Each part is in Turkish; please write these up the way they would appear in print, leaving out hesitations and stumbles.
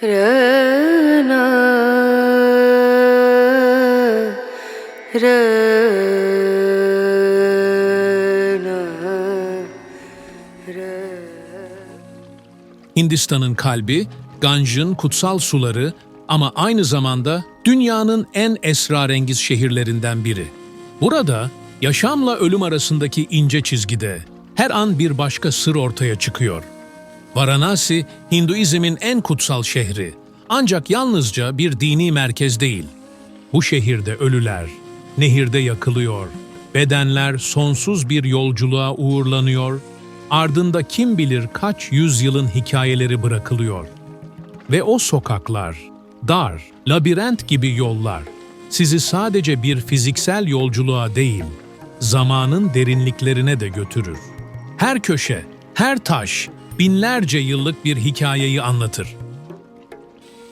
Rana, Hindistan'ın kalbi, Ganj'ın kutsal suları ama aynı zamanda dünyanın en esrarengiz şehirlerinden biri. Burada yaşamla ölüm arasındaki ince çizgide her an bir başka sır ortaya çıkıyor. Varanasi, Hinduizmin en kutsal şehri. Ancak yalnızca bir dini merkez değil. Bu şehirde ölüler, nehirde yakılıyor, bedenler sonsuz bir yolculuğa uğurlanıyor, ardında kim bilir kaç yüzyılın hikayeleri bırakılıyor. Ve o sokaklar, dar, labirent gibi yollar, sizi sadece bir fiziksel yolculuğa değil, zamanın derinliklerine de götürür. Her köşe, her taş, binlerce yıllık bir hikayeyi anlatır.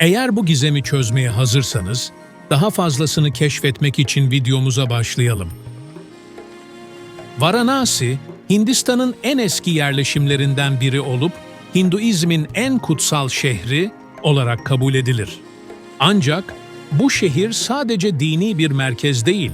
Eğer bu gizemi çözmeye hazırsanız, daha fazlasını keşfetmek için videomuza başlayalım. Varanasi, Hindistan'ın en eski yerleşimlerinden biri olup, Hinduizmin en kutsal şehri olarak kabul edilir. Ancak bu şehir sadece dini bir merkez değil,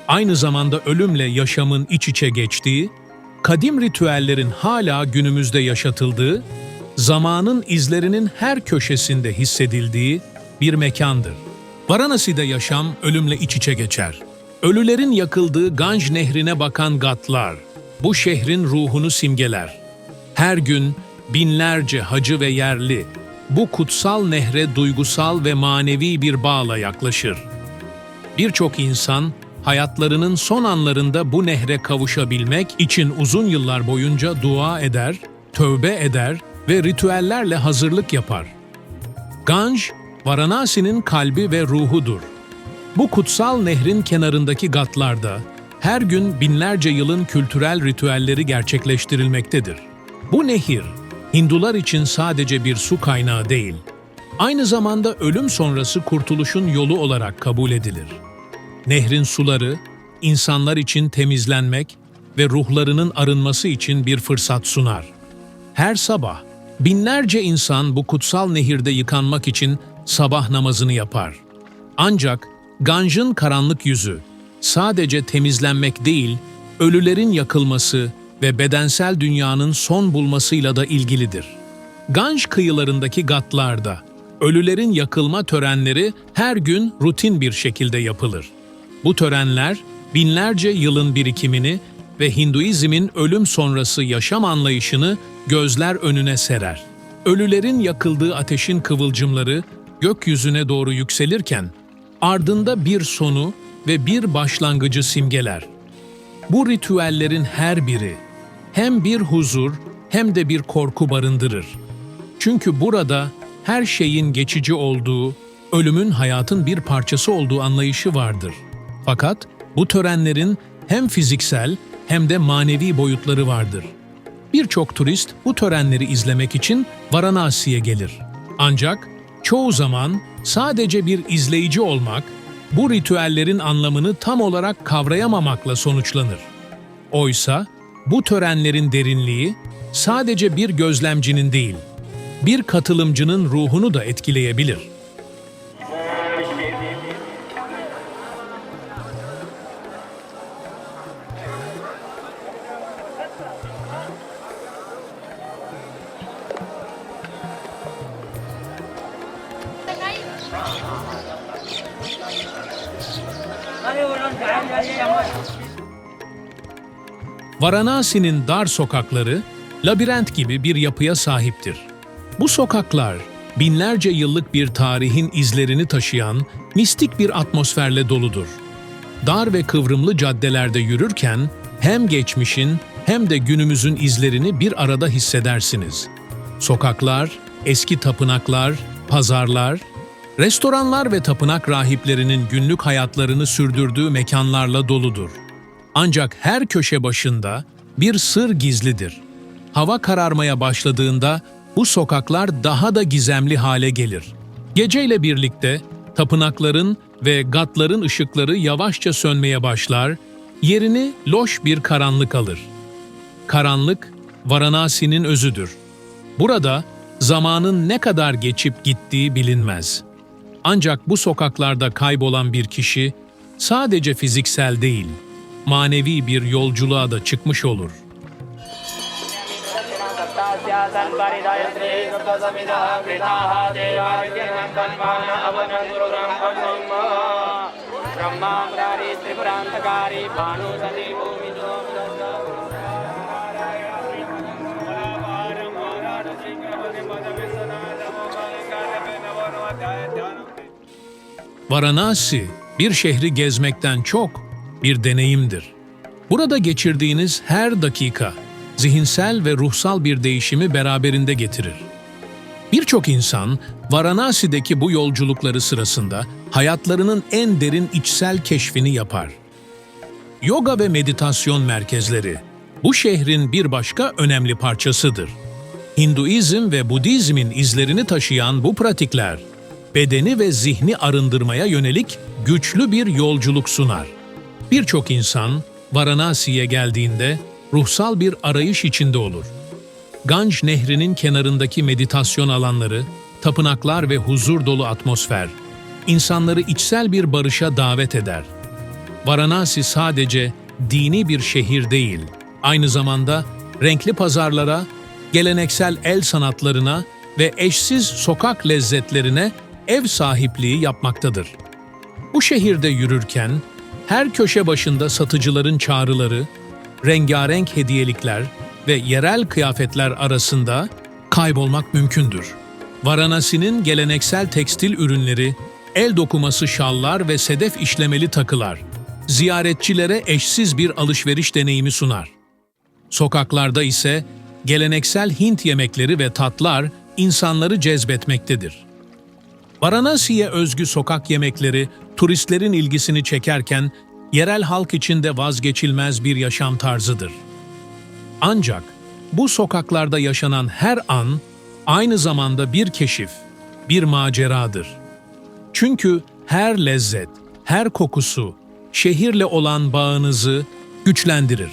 aynı zamanda ölümle yaşamın iç içe geçtiği, kadim ritüellerin hala günümüzde yaşatıldığı, zamanın izlerinin her köşesinde hissedildiği bir mekandır. Varanasi'de yaşam ölümle iç içe geçer. Ölülerin yakıldığı Ganj nehrine bakan gatlar, bu şehrin ruhunu simgeler. Her gün binlerce hacı ve yerli, bu kutsal nehre duygusal ve manevi bir bağla yaklaşır. Birçok insan, hayatlarının son anlarında bu nehre kavuşabilmek için uzun yıllar boyunca dua eder, tövbe eder ve ritüellerle hazırlık yapar. Ganj, Varanasi'nin kalbi ve ruhudur. Bu kutsal nehrin kenarındaki gatlarda her gün binlerce yılın kültürel ritüelleri gerçekleştirilmektedir. Bu nehir, Hindular için sadece bir su kaynağı değil, aynı zamanda ölüm sonrası kurtuluşun yolu olarak kabul edilir. Nehrin suları, insanlar için temizlenmek ve ruhlarının arınması için bir fırsat sunar. Her sabah, binlerce insan bu kutsal nehirde yıkanmak için sabah namazını yapar. Ancak Ganj'ın karanlık yüzü, sadece temizlenmek değil, ölülerin yakılması ve bedensel dünyanın son bulmasıyla da ilgilidir. Ganj kıyılarındaki gatlarda, ölülerin yakılma törenleri her gün rutin bir şekilde yapılır. Bu törenler, binlerce yılın birikimini ve Hinduizmin ölüm sonrası yaşam anlayışını gözler önüne serer. Ölülerin yakıldığı ateşin kıvılcımları gökyüzüne doğru yükselirken, ardında bir sonu ve bir başlangıcı simgeler. Bu ritüellerin her biri hem bir huzur hem de bir korku barındırır. Çünkü burada her şeyin geçici olduğu, ölümün hayatın bir parçası olduğu anlayışı vardır. Fakat bu törenlerin hem fiziksel hem de manevi boyutları vardır. Birçok turist bu törenleri izlemek için Varanasi'ye gelir. Ancak çoğu zaman sadece bir izleyici olmak, bu ritüellerin anlamını tam olarak kavrayamamakla sonuçlanır. Oysa bu törenlerin derinliği sadece bir gözlemcinin değil, bir katılımcının ruhunu da etkileyebilir. Varanasi'nin dar sokakları, labirent gibi bir yapıya sahiptir. Bu sokaklar, binlerce yıllık bir tarihin izlerini taşıyan mistik bir atmosferle doludur. Dar ve kıvrımlı caddelerde yürürken, hem geçmişin hem de günümüzün izlerini bir arada hissedersiniz. Sokaklar, eski tapınaklar, pazarlar, restoranlar ve tapınak rahiplerinin günlük hayatlarını sürdürdüğü mekanlarla doludur. Ancak her köşe başında bir sır gizlidir. Hava kararmaya başladığında bu sokaklar daha da gizemli hale gelir. Geceyle birlikte tapınakların ve gatların ışıkları yavaşça sönmeye başlar, yerini loş bir karanlık alır. Karanlık, Varanasi'nin özüdür. Burada Zamanın ne kadar geçip gittiği bilinmez. Ancak bu sokaklarda kaybolan bir kişi sadece fiziksel değil, manevi bir yolculuğa da çıkmış olur. Varanasi, bir şehri gezmekten çok bir deneyimdir. Burada geçirdiğiniz her dakika, zihinsel ve ruhsal bir değişimi beraberinde getirir. Birçok insan, Varanasi'deki bu yolculukları sırasında hayatlarının en derin içsel keşfini yapar. Yoga ve meditasyon merkezleri, bu şehrin bir başka önemli parçasıdır. Hinduizm ve Budizmin izlerini taşıyan bu pratikler, bedeni ve zihni arındırmaya yönelik güçlü bir yolculuk sunar. Birçok insan Varanasi'ye geldiğinde ruhsal bir arayış içinde olur. Ganj Nehri'nin kenarındaki meditasyon alanları, tapınaklar ve huzur dolu atmosfer, insanları içsel bir barışa davet eder. Varanasi sadece dini bir şehir değil, aynı zamanda renkli pazarlara, geleneksel el sanatlarına ve eşsiz sokak lezzetlerine ev sahipliği yapmaktadır. Bu şehirde yürürken, her köşe başında satıcıların çağrıları, rengarenk hediyelikler ve yerel kıyafetler arasında kaybolmak mümkündür. Varanasi'nin geleneksel tekstil ürünleri, el dokuması şallar ve sedef işlemeli takılar, ziyaretçilere eşsiz bir alışveriş deneyimi sunar. Sokaklarda ise geleneksel Hint yemekleri ve tatlar insanları cezbetmektedir. Varanasi'ye özgü sokak yemekleri turistlerin ilgisini çekerken yerel halk için de vazgeçilmez bir yaşam tarzıdır. Ancak bu sokaklarda yaşanan her an aynı zamanda bir keşif, bir maceradır. Çünkü her lezzet, her kokusu şehirle olan bağınızı güçlendirir.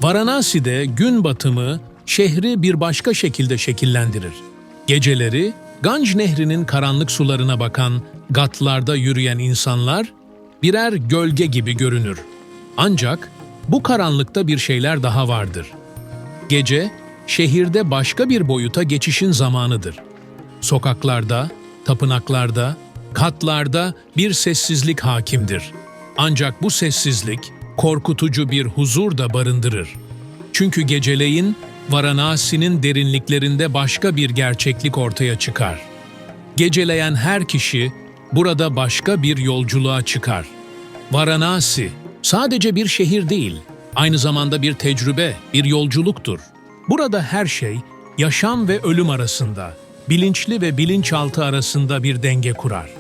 Varanasi'de gün batımı şehri bir başka şekilde şekillendirir. Geceleri Ganj Nehri'nin karanlık sularına bakan gatlarda yürüyen insanlar birer gölge gibi görünür. Ancak bu karanlıkta bir şeyler daha vardır. Gece, şehirde başka bir boyuta geçişin zamanıdır. Sokaklarda, tapınaklarda, katlarda bir sessizlik hakimdir. Ancak bu sessizlik korkutucu bir huzur da barındırır. Çünkü geceleyin Varanasi'nin derinliklerinde başka bir gerçeklik ortaya çıkar. Geceleyen her kişi burada başka bir yolculuğa çıkar. Varanasi sadece bir şehir değil, aynı zamanda bir tecrübe, bir yolculuktur. Burada her şey yaşam ve ölüm arasında, bilinçli ve bilinçaltı arasında bir denge kurar.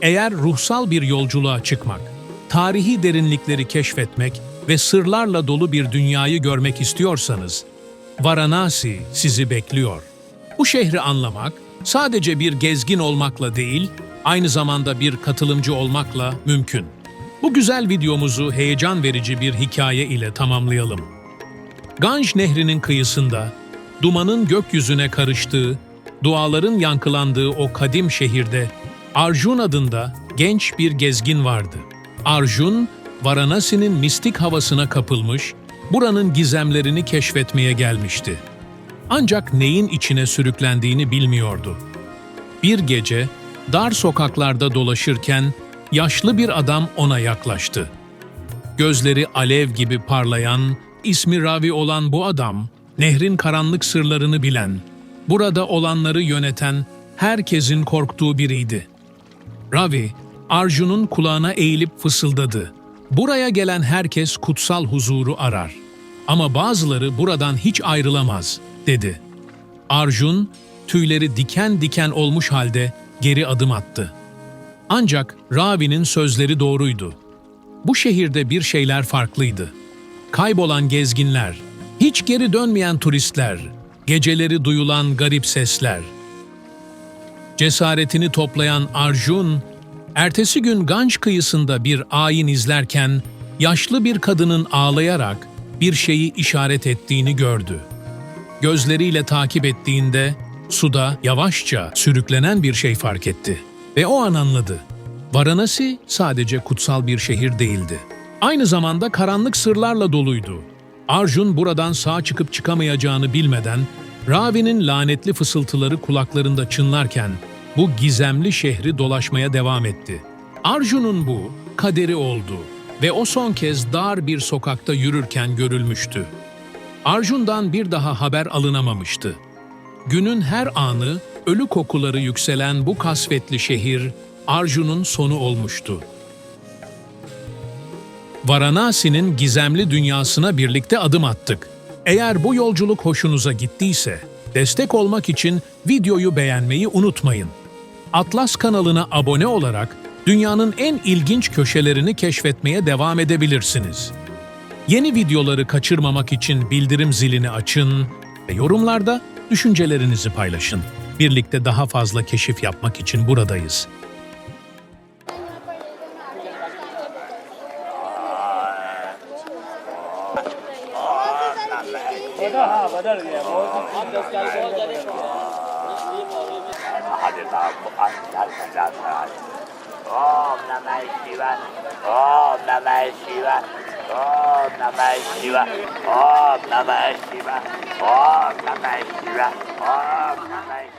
Eğer ruhsal bir yolculuğa çıkmak, tarihi derinlikleri keşfetmek ve sırlarla dolu bir dünyayı görmek istiyorsanız, Varanasi sizi bekliyor. Bu şehri anlamak, sadece bir gezgin olmakla değil, aynı zamanda bir katılımcı olmakla mümkün. Bu güzel videomuzu heyecan verici bir hikaye ile tamamlayalım. Ganj Nehri'nin kıyısında, dumanın gökyüzüne karıştığı, duaların yankılandığı o kadim şehirde Arjun adında genç bir gezgin vardı. Arjun, Varanasi'nin mistik havasına kapılmış, buranın gizemlerini keşfetmeye gelmişti. Ancak neyin içine sürüklendiğini bilmiyordu. Bir gece, dar sokaklarda dolaşırken yaşlı bir adam ona yaklaştı. Gözleri alev gibi parlayan, ismi Ravi olan bu adam, nehrin karanlık sırlarını bilen, burada olanları yöneten, herkesin korktuğu biriydi. Ravi, Arjun'un kulağına eğilip fısıldadı. Buraya gelen herkes kutsal huzuru arar. Ama bazıları buradan hiç ayrılamaz, dedi. Arjun, tüyleri diken diken olmuş halde geri adım attı. Ancak Ravi'nin sözleri doğruydu. Bu şehirde bir şeyler farklıydı. Kaybolan gezginler, hiç geri dönmeyen turistler, geceleri duyulan garip sesler. Cesaretini toplayan Arjun, ertesi gün Ganj kıyısında bir ayin izlerken yaşlı bir kadının ağlayarak bir şeyi işaret ettiğini gördü. Gözleriyle takip ettiğinde Suda yavaşça sürüklenen bir şey fark etti ve o an anladı. Varanasi sadece kutsal bir şehir değildi. Aynı zamanda karanlık sırlarla doluydu. Arjun buradan sağ çıkıp çıkamayacağını bilmeden, Ravi'nin lanetli fısıltıları kulaklarında çınlarken bu gizemli şehri dolaşmaya devam etti. Arjun'un bu kaderi oldu ve o son kez dar bir sokakta yürürken görülmüştü. Arjun'dan bir daha haber alınamamıştı. Günün her anı, ölü kokuları yükselen bu kasvetli şehir, Arjun'un sonu olmuştu. Varanasi'nin gizemli dünyasına birlikte adım attık. Eğer bu yolculuk hoşunuza gittiyse, destek olmak için videoyu beğenmeyi unutmayın. Atlas kanalına abone olarak dünyanın en ilginç köşelerini keşfetmeye devam edebilirsiniz. Yeni videoları kaçırmamak için bildirim zilini açın ve yorumlarda düşüncelerinizi paylaşın. Birlikte daha fazla keşif yapmak için buradayız. Om Namah Shivaya. Om Namah Shivaya. Om Namah Shivaya. Om Namah Shivaya. Om Namah Shivaya. Om Namah Shivaya.